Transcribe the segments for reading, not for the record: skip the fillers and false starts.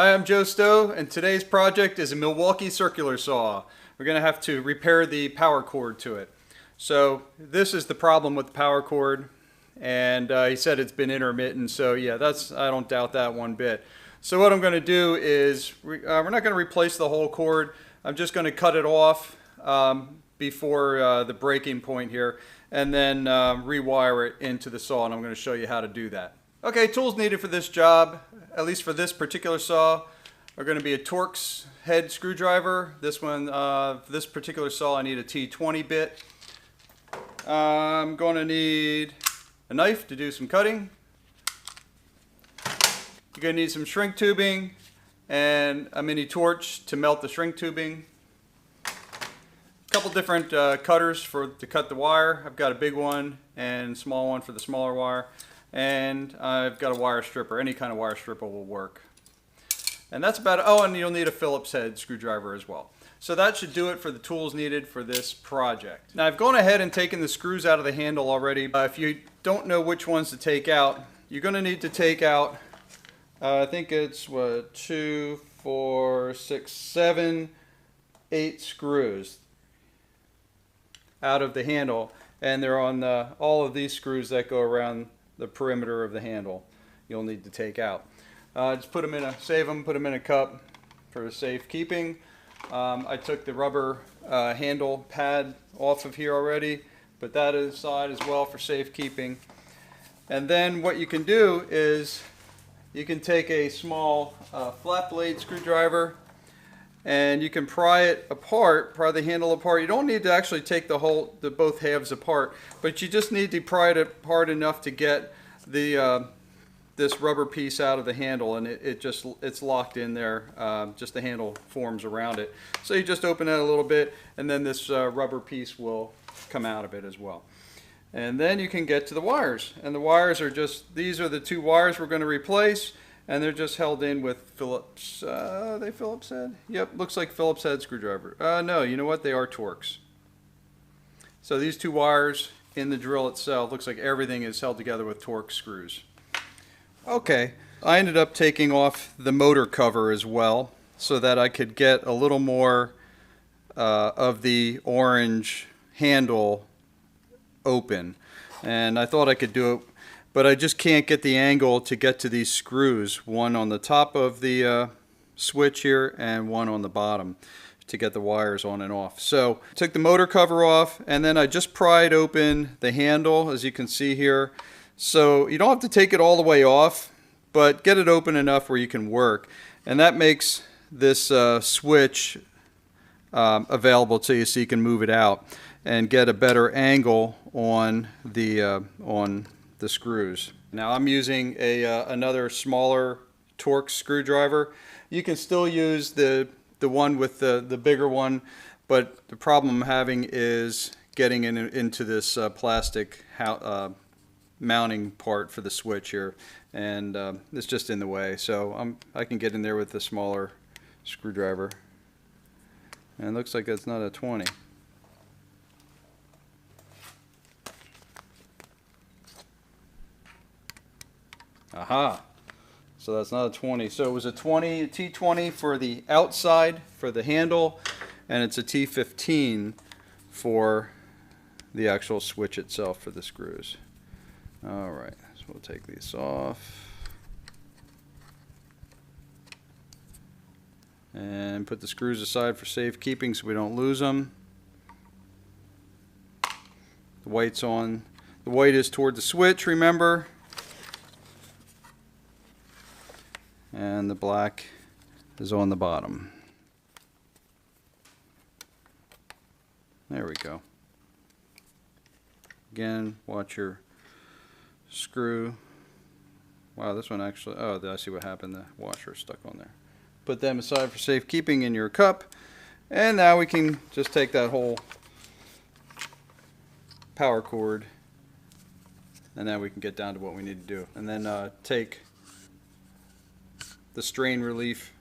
Hi, I'm Joe Stowe, and today's project is a Milwaukee circular saw. We're going to have to repair the power cord to it. So this is the problem with the power cord, and he said it's been intermittent, so yeah, I don't doubt that one bit. So what I'm going to do is, we're not going to replace the whole cord. I'm just going to cut it off before the breaking point here, and then rewire it into the saw, and I'm going to show you how to do that. Okay, tools needed for this job, at least for this particular saw, are going to be a Torx head screwdriver. This one, for this particular saw, I need a T20 bit. I'm going to need a knife to do some cutting. You're going to need some shrink tubing and a mini torch to melt the shrink tubing. A couple different cutters to cut the wire. I've got a big one and a small one for the smaller wire. And I've got a wire stripper. Any kind of wire stripper will work. And that's about it. Oh, and you'll need a Phillips head screwdriver as well. So that should do it for the tools needed for this project. Now I've gone ahead and taken the screws out of the handle already. If you don't know which ones to take out, you're going to need to take out, I think it's what, 2, 4, 6, 7, 8 screws out of the handle. And they're on all of these screws that go around the perimeter of the handle you'll need to take out. Just put them in save them, put them in a cup for safekeeping. I took the rubber handle pad off of here already, put that aside as well for safekeeping. And then what you can do is you can take a small flat blade screwdriver and you can pry it apart, pry the handle apart. You don't need to actually take the both halves apart, but you just need to pry it apart enough to get this rubber piece out of the handle, and it's locked in there. Just the handle forms around it. So you just open it a little bit, and then this rubber piece will come out of it as well. And then you can get to the wires, and the wires are these are the 2 wires we're going to replace. And they're just held in with Phillips, are they Phillips head? Yep, looks like Phillips head screwdriver. No, you know what? They are Torx. So these 2 wires in the drill itself, looks like everything is held together with Torx screws. Okay, I ended up taking off the motor cover as well so that I could get a little more of the orange handle open. And I thought I could do it, but I just can't get the angle to get to these screws, one on the top of the switch here and one on the bottom to get the wires on and off. So I took the motor cover off, and then I just pried open the handle, as you can see here. So you don't have to take it all the way off, but get it open enough where you can work. And that makes this switch available to you so you can move it out and get a better angle on the screws. Now I'm using another smaller Torx screwdriver. You can still use the one with the bigger one, but the problem I'm having is getting into this plastic mounting part for the switch here, and it's just in the way. So I can get in there with the smaller screwdriver, and it looks like it's not a 20. Aha! So that's not a 20. So it was a T20 for the outside for the handle, and it's a T15 for the actual switch itself for the screws. All right, so we'll take these off and put the screws aside for safekeeping so we don't lose them. The white's on. The white is toward the switch, remember. And the black is on the bottom. There we go. Again, watch your screw. Wow, this one actually, oh, I see what happened. The washer is stuck on there. Put them aside for safekeeping in your cup. And now we can just take that whole power cord, and now we can get down to what we need to do. And then take the strain relief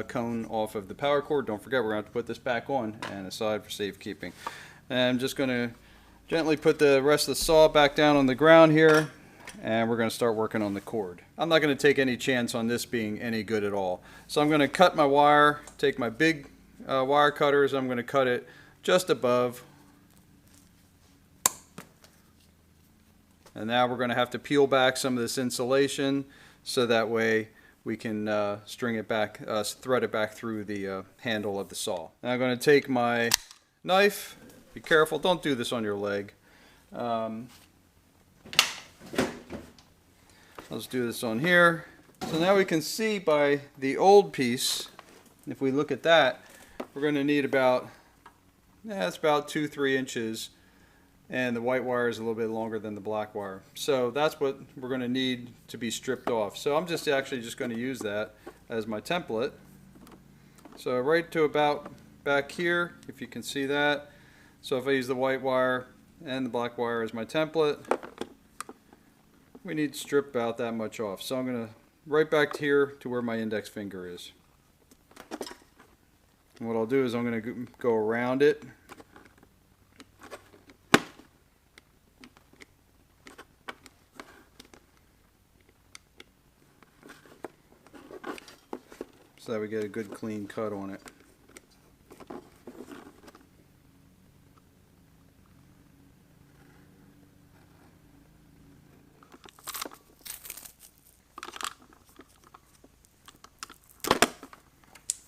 cone off of the power cord. Don't forget, we're going to have to put this back on and aside for safekeeping. And I'm just going to gently put the rest of the saw back down on the ground here, and we're going to start working on the cord. I'm not going to take any chance on this being any good at all. So I'm going to cut my wire, take my big wire cutters, I'm going to cut it just above. And now we're going to have to peel back some of this insulation so that way we can string it back, thread it back through the handle of the saw. Now I'm going to take my knife. Be careful, don't do this on your leg. Let's do this on here. So now we can see by the old piece, if we look at that, we're going to need about, it's about 2-3 inches, and the white wire is a little bit longer than the black wire. So that's what we're going to need to be stripped off. So I'm just going to use that as my template. So right to about back here, if you can see that. So if I use the white wire and the black wire as my template, we need to strip about that much off. So I'm going to right back here to where my index finger is. And what I'll do is I'm going to go around it. So that we get a good clean cut on it.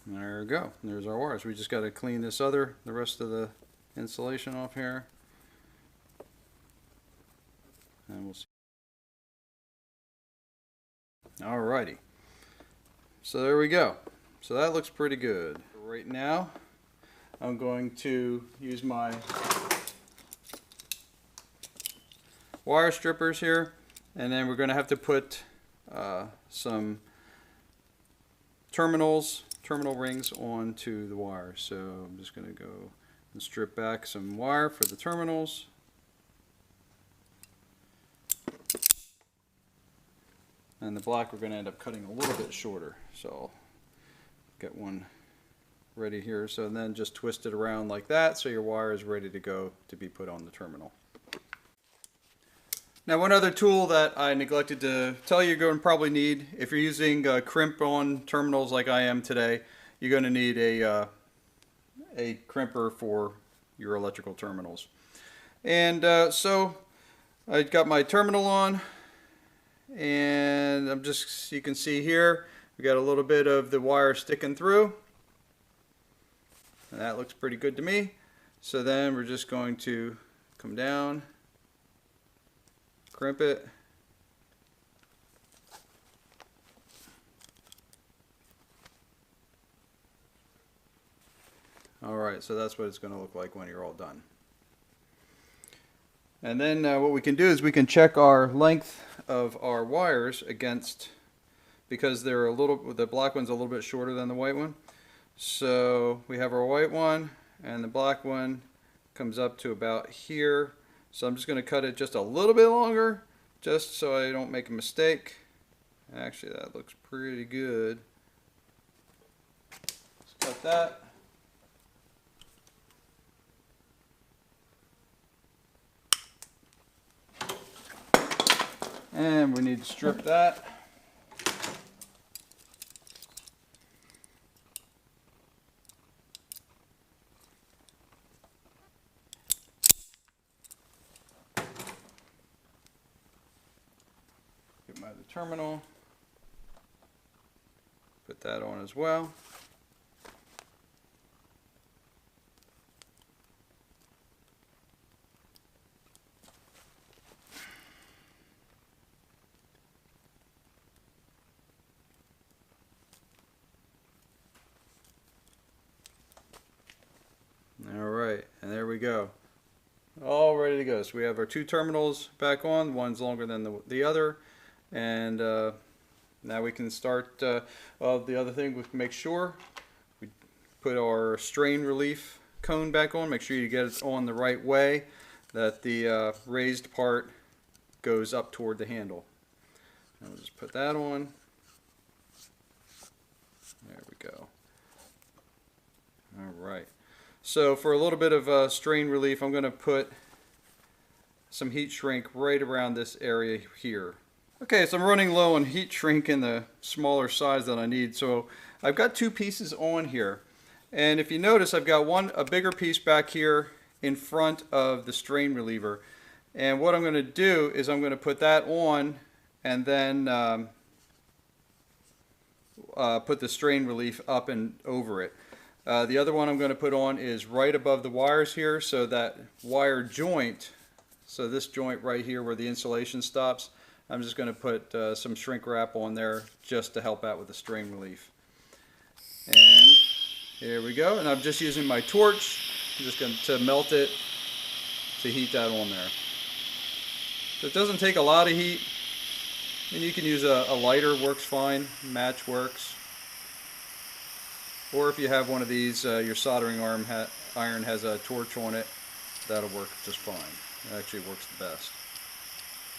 There we go. There's our wires. We just got to clean the rest of the insulation off here. And we'll see. Alrighty. So there we go. So that looks pretty good. Right now, I'm going to use my wire strippers here, and then we're going to have to put some terminal rings onto the wire. So I'm just going to go and strip back some wire for the terminals. And the black we're going to end up cutting a little bit shorter. So I'll get one ready here. So then just twist it around like that so your wire is ready to go to be put on the terminal. Now one other tool that I neglected to tell you you're going to probably need, if you're using crimp on terminals like I am today, you're going to need a crimper for your electrical terminals. And so I got my terminal on, and I'm just, you can see here, we got a little bit of the wire sticking through. And that looks pretty good to me. So then we're just going to come down, crimp it. Alright, so that's what it's going to look like when you're all done. And then what we can do is we can check our length of our wires against, because they're the black one's a little bit shorter than the white one. So we have our white one, and the black one comes up to about here. So I'm just going to cut it just a little bit longer, just so I don't make a mistake. Actually, that looks pretty good. Let's cut that. And we need to strip that. Get my other terminal. Put that on as well. Alright, and there we go. All ready to go. So we have our two terminals back on. One's longer than the other. And now we can start. The other thing, we can make sure we put our strain relief cone back on. Make sure you get it on the right way, that the raised part goes up toward the handle. And we'll just put that on. There we go. All right. So for a little bit of strain relief, I'm going to put some heat shrink right around this area here. Okay, so I'm running low on heat shrink in the smaller size that I need. So I've got two pieces on here. And if you notice, I've got a bigger piece back here in front of the strain reliever. And what I'm going to do is I'm going to put that on and then put the strain relief up and over it. The other one I'm going to put on is right above the wires here, so that wire joint, so this joint right here where the insulation stops, I'm just going to put some shrink wrap on there just to help out with the strain relief. And here we go, and I'm just using my torch. I'm just going to melt it to heat that on there. So it doesn't take a lot of heat. And you can use a lighter, works fine, match works. Or if you have one of these, your soldering iron has a torch on it, that'll work just fine. It actually works the best.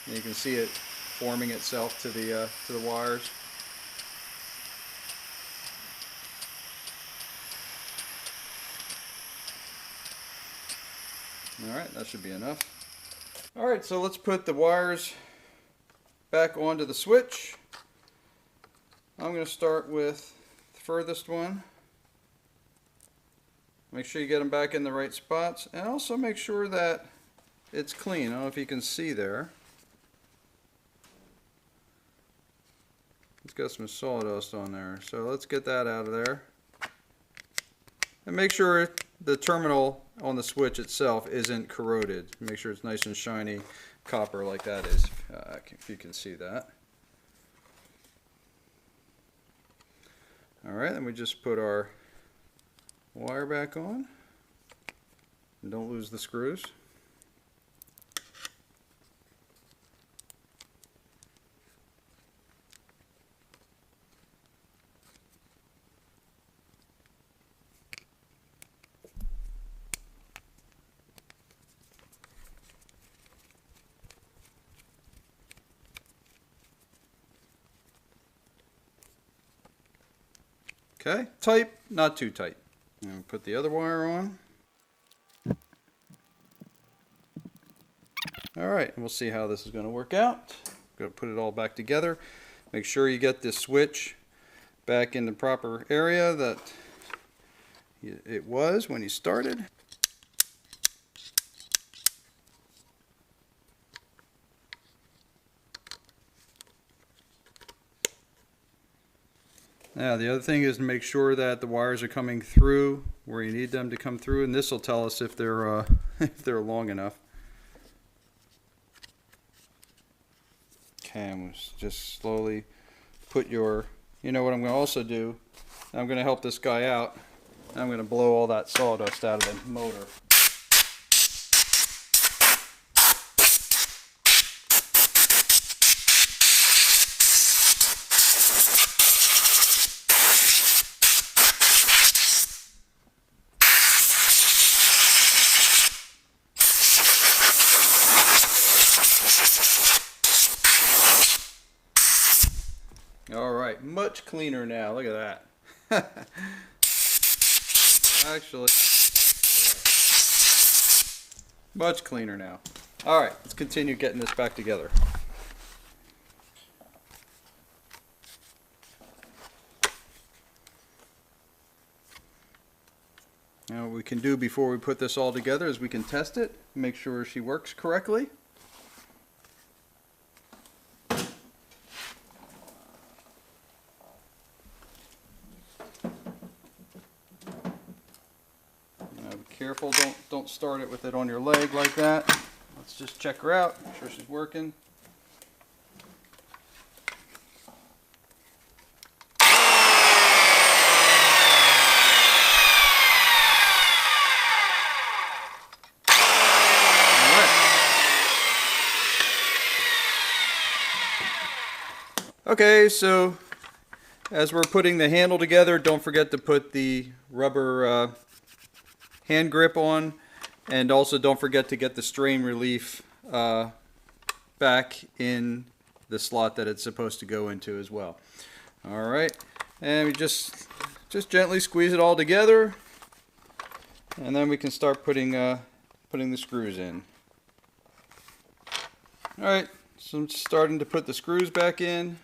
And you can see it forming itself to the wires. Alright, that should be enough. Alright, so let's put the wires back onto the switch. I'm going to start with the furthest one. Make sure you get them back in the right spots, and also make sure that it's clean. I don't know if you can see there. It's got some sawdust on there, so let's get that out of there. And make sure the terminal on the switch itself isn't corroded. Make sure it's nice and shiny copper like that is, if you can see that. Alright, then we just put our wire back on. And don't lose the screws. Okay, tight, not too tight. And put the other wire on. Alright, we'll see how this is going to work out. Going to put it all back together. Make sure you get this switch back in the proper area that it was when you started. Now the other thing is to make sure that the wires are coming through where you need them to come through, and this will tell us if they're if they're long enough. Okay, I'm just slowly put your, you know what I'm going to also do, I'm going to help this guy out. I'm going to blow all that sawdust out of the motor. Alright, much cleaner now. Look at that. Actually, much cleaner now. Alright, let's continue getting this back together. Now what we can do before we put this all together is we can test it, make sure she works correctly. Careful, don't start it with it on your leg like that. Let's just check her out, make sure she's working. Okay, so as we're putting the handle together, don't forget to put the rubber hand grip on, and also don't forget to get the strain relief back in the slot that it's supposed to go into as well. Alright, and we just gently squeeze it all together, and then we can start putting the screws in. All right, so I'm starting to put the screws back in.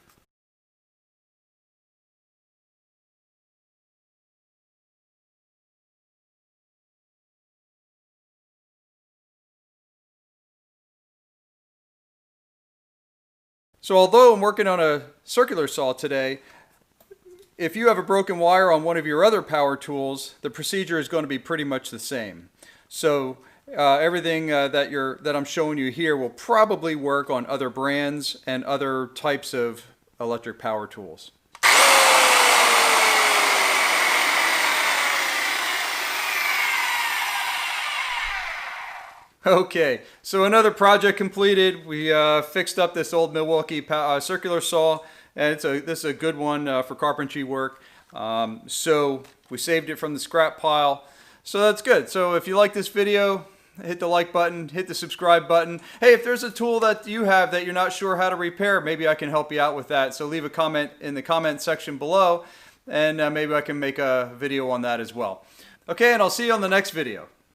So although I'm working on a circular saw today, if you have a broken wire on one of your other power tools, the procedure is going to be pretty much the same. So everything that I'm showing you here will probably work on other brands and other types of electric power tools. Okay, so another project completed. We fixed up this old Milwaukee circular saw, and this is a good one for carpentry work. So we saved it from the scrap pile. So that's good. So if you like this video, hit the like button, hit the subscribe button. Hey, if there's a tool that you have that you're not sure how to repair, maybe I can help you out with that. So leave a comment in the comment section below, and maybe I can make a video on that as well. Okay, and I'll see you on the next video.